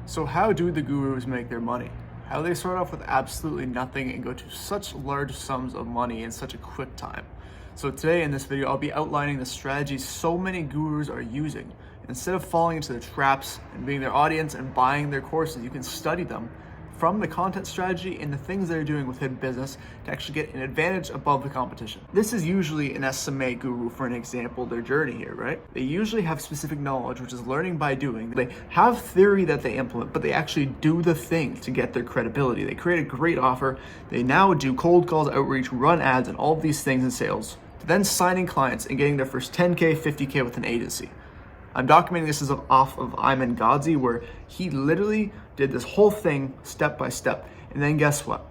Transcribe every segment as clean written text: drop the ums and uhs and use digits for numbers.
So how do the gurus make their money? How do they start off with absolutely nothing and go to such large sums of money in such a quick time? So today in this video, I'll be outlining the strategies so many gurus are using. Instead of falling into the traps and being their audience and buying their courses, you can study them from the content strategy and the things they're doing within business to actually get an advantage above the competition. This is usually an SMA guru for an example of their journey here, right? They usually have specific knowledge, which is learning by doing. They have theory that they implement, but they actually do the thing to get their credibility. They create a great offer. They now do cold calls, outreach, run ads, and all of these things in sales, then signing clients and getting their first 10K, 50K with an agency. I'm documenting this as off of Iman Gadzhi, where he literally did this whole thing step by step. And then guess what?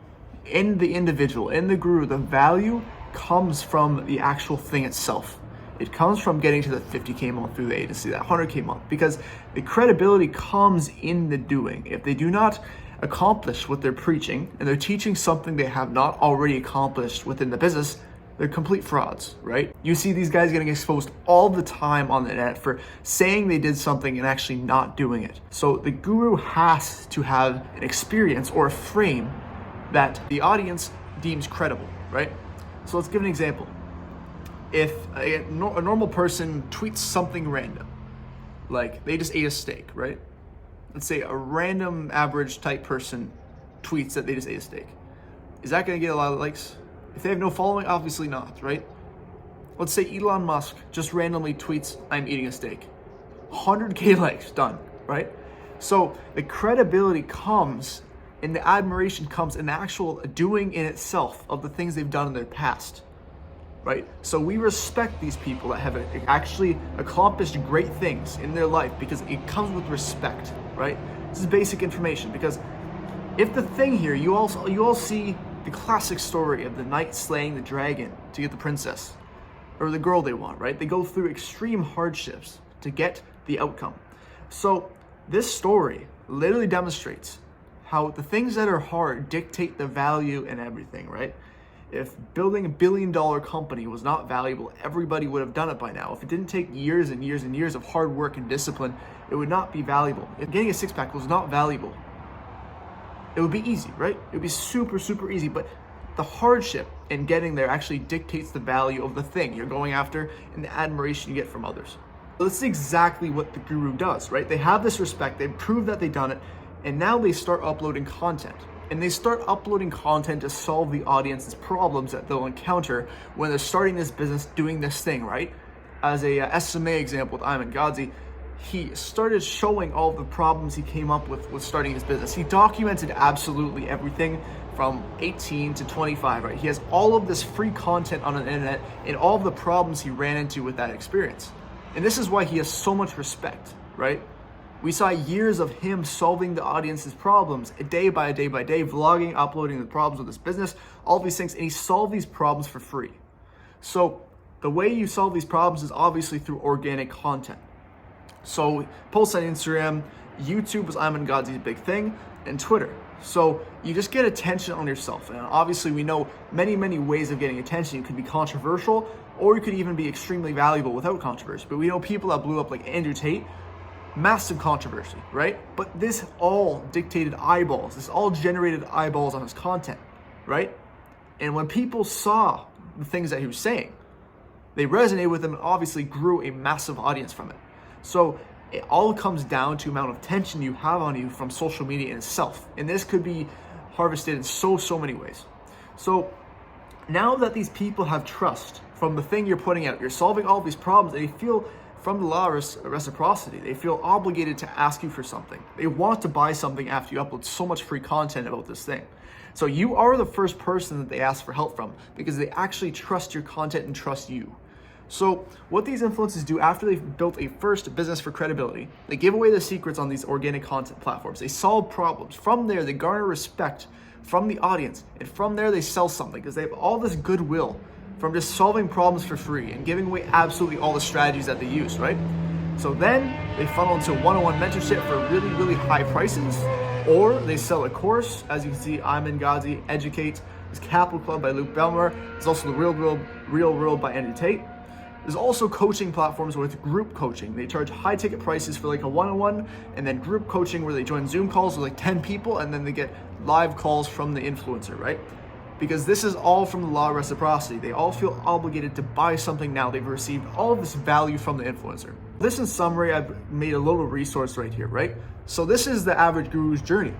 In the individual, in the guru, the value comes from the actual thing itself. It comes from getting to the 50K month through the agency, that 100K month, because the credibility comes in the doing. If they do not accomplish what they're preaching and they're teaching something they have not already accomplished within the business, they're complete frauds, right? You see these guys getting exposed all the time on the net for saying they did something and actually not doing it. So the guru has to have an experience or a frame that the audience deems credible, right? So let's give an example. If a normal person tweets something random, like they just ate a steak, right? Let's say a random average type person tweets that they just ate a steak. Is that gonna get a lot of likes? If they have no following, obviously not, right? Let's say Elon Musk just randomly tweets, "I'm eating a steak." 100K likes, done, right? So the credibility comes and the admiration comes in the actual doing in itself of the things they've done in their past, right? So we respect these people that have actually accomplished great things in their life because it comes with respect, right? This is basic information, because if the thing here, you all see the classic story of the knight slaying the dragon to get the princess or the girl they want, right? They go through extreme hardships to get the outcome. So this story literally demonstrates how the things that are hard dictate the value and everything, right? If building $1 billion company was not valuable, everybody would have done it by now. If it didn't take years and years and years of hard work and discipline, it would not be valuable. If getting a six-pack was not valuable, it would be easy, right? It would be super, super easy, but the hardship in getting there actually dictates the value of the thing you're going after and the admiration you get from others. So this is exactly what the guru does, right? They have this respect, they prove that they've done it, and now they start uploading content. And they start uploading content to solve the audience's problems that they'll encounter when they're starting this business, doing this thing, right? As a SMA example with Iman Gadzhi, he started showing all the problems he came up with starting his business. He documented absolutely everything from 18 to 25, right? He has all of this free content on the internet and all of the problems he ran into with that experience. And this is why he has so much respect, right? We saw years of him solving the audience's problems day by day by day, vlogging, uploading the problems with his business, all these things, and he solved these problems for free. So the way you solve these problems is obviously through organic content. So posts on Instagram, YouTube was Iman Gadzhi's big thing, and Twitter. So you just get attention on yourself. And obviously we know many, many ways of getting attention. It could be controversial, or it could even be extremely valuable without controversy. But we know people that blew up like Andrew Tate, massive controversy, right? But this all dictated eyeballs. This all generated eyeballs on his content, right? And when people saw the things that he was saying, they resonated with him and obviously grew a massive audience from it. So it all comes down to the amount of attention you have on you from social media in itself. And this could be harvested in so many ways. So now that these people have trust from the thing you're putting out, you're solving all these problems, and they feel from the law of reciprocity, they feel obligated to ask you for something. They want to buy something after you upload so much free content about this thing. So you are the first person that they ask for help from because they actually trust your content and trust you. So what these influencers do after they've built a first business for credibility, they give away the secrets on these organic content platforms. They solve problems. From there, they garner respect from the audience. And from there, they sell something because they have all this goodwill from just solving problems for free and giving away absolutely all the strategies that they use, right? So then they funnel into one-on-one mentorship for really, really high prices, or they sell a course. As you can see, Iman Gadzhi Educate, there's Capital Club by Luke Belmar. There's also the Real World by Andrew Tate, There's also coaching platforms with group coaching. They charge high ticket prices for like a one-on-one, and then group coaching where they join Zoom calls with like 10 people and then they get live calls from the influencer, right? Because this is all from the law of reciprocity. They all feel obligated to buy something now. They've received all of this value from the influencer. This in summary, I've made a little resource right here, right? So this is the average guru's journey.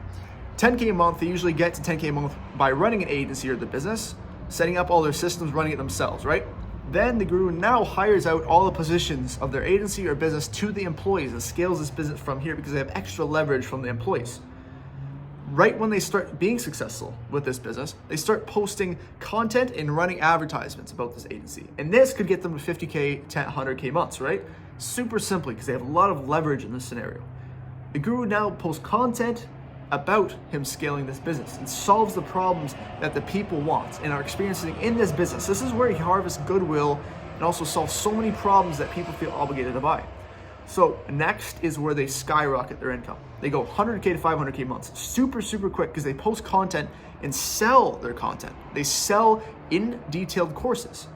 10K a month, they usually get to 10K a month by running an agency or the business, setting up all their systems, running it themselves, right? Then the guru now hires out all the positions of their agency or business to the employees and scales this business from here because they have extra leverage from the employees. Right when they start being successful with this business, they start posting content and running advertisements about this agency. And this could get them to 50K, 100K months, right? Super simply because they have a lot of leverage in this scenario. The guru now posts content about him scaling this business and solves the problems that the people want and are experiencing in this business. This is where he harvests goodwill and also solves so many problems that people feel obligated to buy. So next is where they skyrocket their income. They go 100K to 500K months, super quick because they post content and sell their content. They sell in detailed courses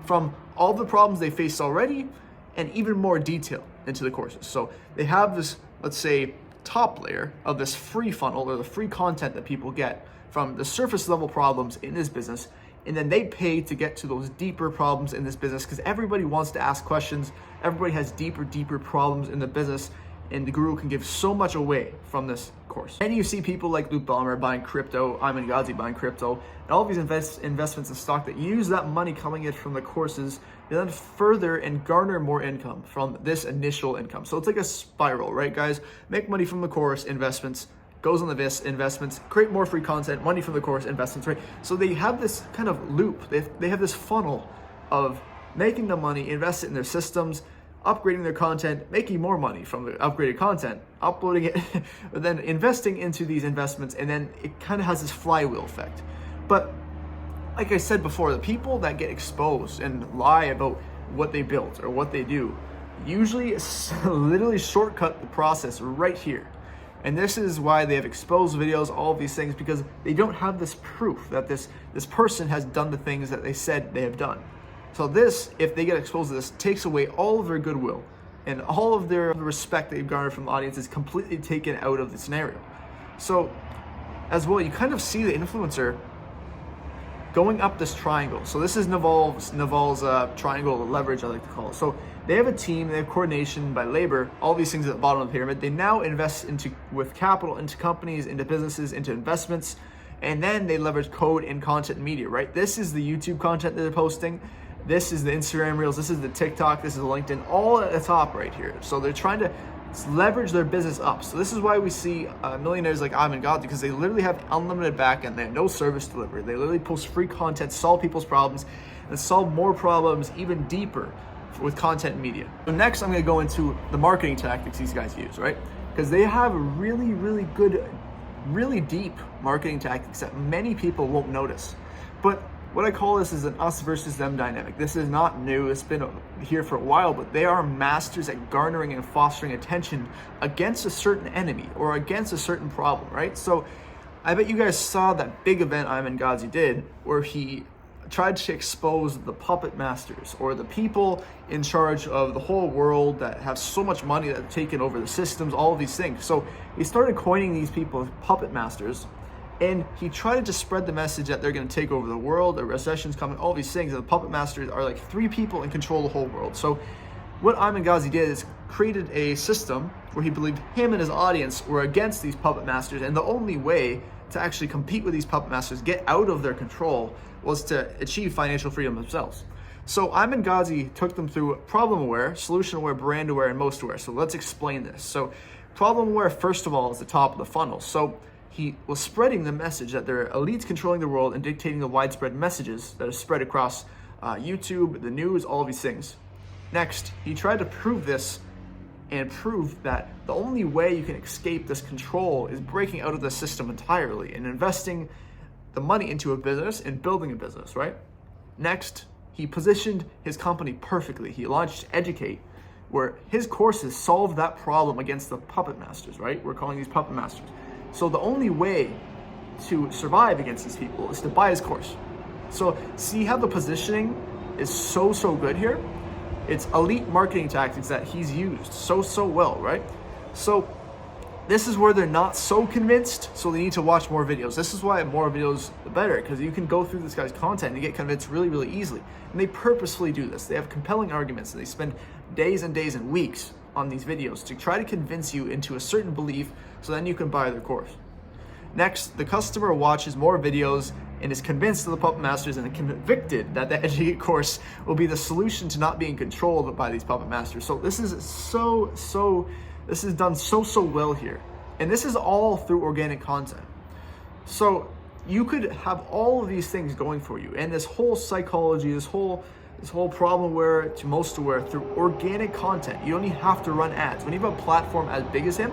from all the problems they faced already and even more detail into the courses. So they have this, let's say, top layer of this free funnel or the free content that people get from the surface level problems in this business, and then they pay to get to those deeper problems in this business because everybody wants to ask questions. Everybody has deeper problems in the business, and the guru can give so much away from this course. And you see people like Luke Ballmer buying crypto, Iman Gadzhi buying crypto, and all of these investments in stock that use that money coming in from the courses and then further and garner more income from this initial income. So it's like a spiral, right, guys? Make money from the course, investments, goes on the investments, create more free content, money from the course, investments, right? So they have this kind of loop. They have this funnel of making the money, invest it in their systems, upgrading their content, making more money from the upgraded content, uploading it, but then investing into these investments, and then it kind of has this flywheel effect. But like I said before, the people that get exposed and lie about what they built or what they do usually literally shortcut the process right here. And this is why they have exposed videos, all of these things, because they don't have this proof that this person has done the things that they said they have done. So this, if they get exposed to this, takes away all of their goodwill and all of their respect they've garnered from the audience is completely taken out of the scenario. So as well, you kind of see the influencer going up this triangle. So this is Naval's triangle of leverage, I like to call it. So they have a team, they have coordination by labor, all these things at the bottom of the pyramid. They now invest with capital into companies, into businesses, into investments, and then they leverage code and content and media, right? This is the YouTube content that they're posting. This is the Instagram Reels, this is the TikTok, this is the LinkedIn, all at the top right here. So they're trying to leverage their business up. So this is why we see millionaires like Iman Gadzhi, because they literally have unlimited backend, they have no service delivery. They literally post free content, solve people's problems, and solve more problems even deeper with content and media. So next I'm gonna go into the marketing tactics these guys use, right? Because they have really good, really deep marketing tactics that many people won't notice. But what I call this is an us versus them dynamic. This is not new, it's been here for a while, but they are masters at garnering and fostering attention against a certain enemy or against a certain problem, right? So I bet you guys saw that big event Iman Gadzhi did where he tried to expose the puppet masters or the people in charge of the whole world that have so much money that have taken over the systems, all of these things. So he started coining these people as puppet masters, and he tried to spread the message that they're going to take over the world, a recession's coming, all these things, and the puppet masters are like 3 people in control of the whole world. So what Iman Gadzhi did is created a system where he believed him and his audience were against these puppet masters, and the only way to actually compete with these puppet masters, get out of their control, was to achieve financial freedom themselves. So Iman Gadzhi took them through problem aware, solution aware, brand aware, and most aware. So let's explain this. So problem aware, first of all, is the top of the funnel. So he was spreading the message that there are elites controlling the world and dictating the widespread messages that are spread across YouTube, the news, all of these things. Next, he tried to prove this and prove that the only way you can escape this control is breaking out of the system entirely and investing the money into a business and building a business, right? Next, he positioned his company perfectly. He launched Educate, where his courses solve that problem against the puppet masters, right? We're calling these puppet masters. So the only way to survive against these people is to buy his course. So see how the positioning is so good here? It's elite marketing tactics that he's used so well, right? So this is where they're not so convinced, so they need to watch more videos. This is why more videos the better, because you can go through this guy's content and get convinced really easily. And they purposefully do this. They have compelling arguments, and they spend days and days and weeks on these videos to try to convince you into a certain belief, so then you can buy their course. Next, the customer watches more videos and is convinced of the puppet masters and convicted that the Educate course will be the solution to not being controlled by these puppet masters. So this is this is done so well here. And this is all through organic content. So you could have all of these things going for you, and this whole psychology, this whole problem aware to most aware through organic content. You don't even have to run ads. When you have a platform as big as him,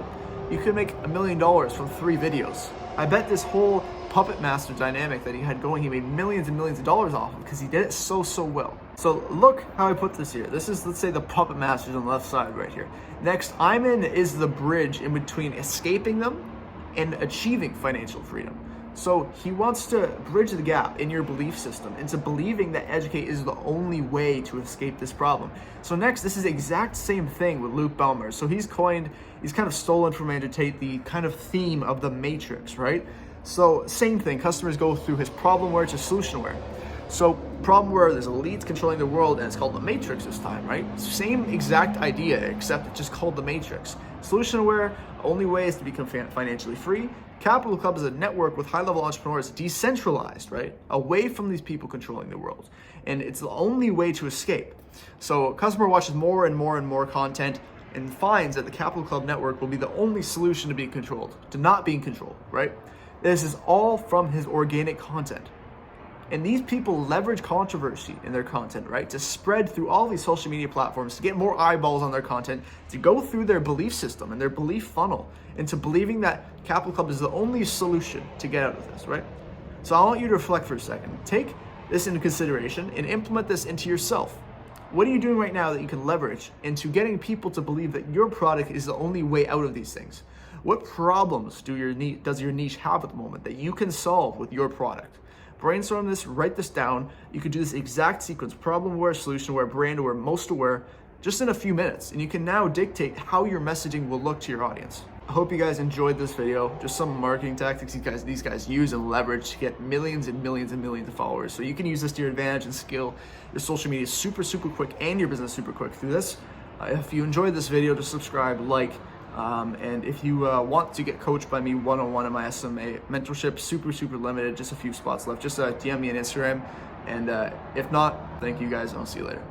you could make $1 million from 3 videos. I bet this whole puppet master dynamic that he had going, he made millions and millions of dollars off of, because he did it so well. So look how I put this here. This is, let's say, the puppet masters on the left side right here. Next, Iman is the bridge in between escaping them and achieving financial freedom. So he wants to bridge the gap in your belief system into believing that Educate is the only way to escape this problem. So next, this is the exact same thing with Luke Bellmer. So he's kind of stolen from Andrew Tate the kind of theme of the matrix, right? So same thing, customers go through his problem aware to solution aware. So problem aware, there's elites controlling the world, and it's called the matrix this time, right? Same exact idea, except it's just called the matrix. Solution aware, only way is to become financially free. Capital Club is a network with high-level entrepreneurs, decentralized, right? Away from these people controlling the world. And it's the only way to escape. So customer watches more and more content and finds that the Capital Club network will be the only solution to being controlled, to not being controlled, right? This is all from his organic content. And these people leverage controversy in their content, right? To spread through all these social media platforms, to get more eyeballs on their content, to go through their belief system and their belief funnel into believing that Capital Club is the only solution to get out of this, right? So I want you to reflect for a second. Take this into consideration and implement this into yourself. What are you doing right now that you can leverage into getting people to believe that your product is the only way out of these things? What problems does your niche have at the moment that you can solve with your product? Brainstorm this, write this down. You could do this exact sequence: problem aware, solution aware, brand aware, most aware, just in a few minutes. And you can now dictate how your messaging will look to your audience. I hope you guys enjoyed this video. Just some marketing tactics these guys use and leverage to get millions and millions and millions of followers. So you can use this to your advantage and scale your social media super quick and your business super quick through this. If you enjoyed this video, just subscribe, like, and if you want to get coached by me one-on-one in my SMMA mentorship, super limited, just a few spots left, just DM me on Instagram. And if not, thank you guys, and I'll see you later.